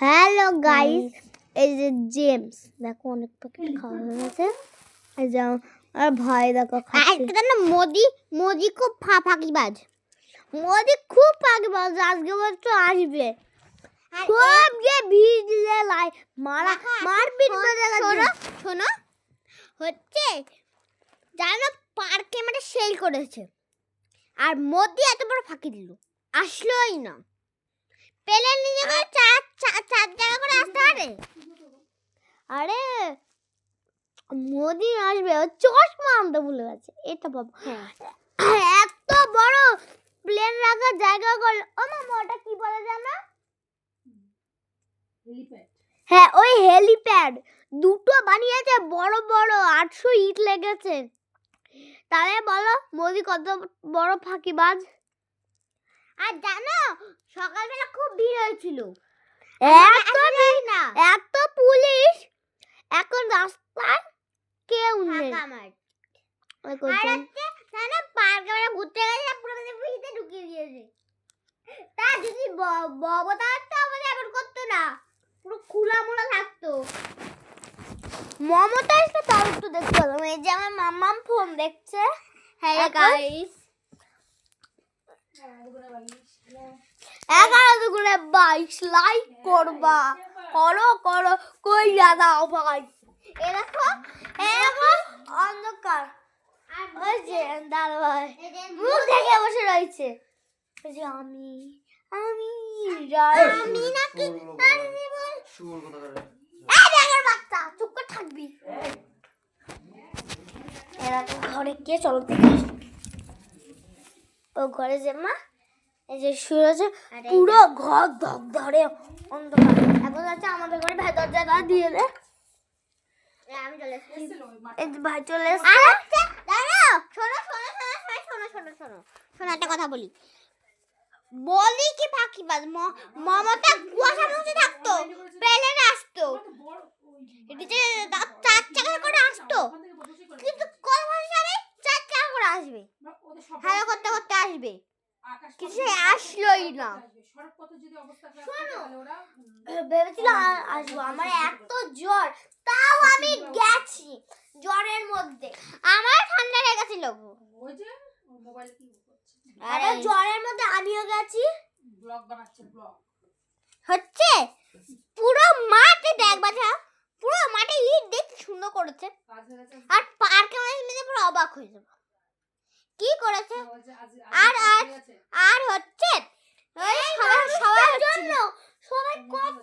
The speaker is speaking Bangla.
হ্যালো গাইস, এই যে জেমস দেখো অনেক প্যাকেট খাওয়া হয়ে গেছে। এই যে আর ভাই দেখো খাচ্ছে না। মোদি খুব ফাঁকিবাজ, মোদি খুব ফাঁকিবাজ। আজকে বলছো আসবে, খুব যে ভিজলে লাই মারপিট করে গেছে। শোনো হচ্ছে জানো পার্কে মানে সেল করেছে, আর মোদি এত বড় ফাঁকি দিল, আসলোই না। পেলে নিজে করে চার জায়গা করে আসতে পারে। আরে মোদি আসবে, চশমা আনতে ভুলে গেছে। এটা বাবা এত বড় প্লেন রাখার জায়গা করলো। ও মামা ওটা কি বলে জানো? হেলিপ্যাড। হ্যাঁ ওই হেলিপ্যাড দুটো বানিয়েছে, বড় বড় 800 ইট লেগেছে। তাহলে বলো মোদি কত বড় ফাঁকিবাজ। আর জানো সকালবেলা খুব ভিড় হয়েছিল, এত পুলিশ, এখন রাস্তায় কেউ নেই। পার্কে ঘুরতে গেছে, পুরো ভিড়ে ঢুকিয়ে দিয়েছে। তা যদি ববতা আমাদের এমন করতো না, পুরো খোলা মোলা থাকতো। মমতা এসে তাও একটু দেখতে পেলাম। এই যে আমার মাম্মাম ফোন দেখছে। হ্যাঁ গাইস, 11-22 লাইক করবা, করো কই দাও ভাই। এ দেখো অন্ধকার, ওই যে দাদা ভাই মুখ দেখে বসে রয়েছে। ওই যে আমি নাকি বাচ্চা, চুপ করে থাকবি। এরকম ঘরে কে চলো ও ঘরে যে মা এই যে শুয়ে আছে, পুরো ঘর ধরে অন্ধকার। এখন আছে আমাদের ঘরে ভাই দরজাটা দিয়ে দে। আমি চলে এসেছি, এই ভাই চলে এসেছে। দাঁড়াও, শোনো একটা কথা বলি কি ফাঁকিবাজ। মমতা কুয়াশার মধ্যে থাকতো, প্লেনে আসতো, চার চাকা করে আসতো, কিন্তু কত হিসাবে 4 চাকা করে আসবে, হ্যালো করতে করতে আসবে, কিছু আসলোই না। ভেবেছিল আসবো, আমার এত জ্বর, তাও আমি গেছি। জ্বরের মধ্যে আমার ঠান্ডা লেগেছিল, আরে জ্বরের মধ্যে আমিও গেছি। ব্লগ বানাচ্ছে, ব্লগ হচ্ছে পুরো মাঠে দেখ বাছা, পুরো মাঠে ইট দেখতে সুন্দর করেছে। আর পার্কে মানে পুরো অবাক হয়ে যাবে কি করেছে। আর হচ্ছে সবার জন্য সবাই কত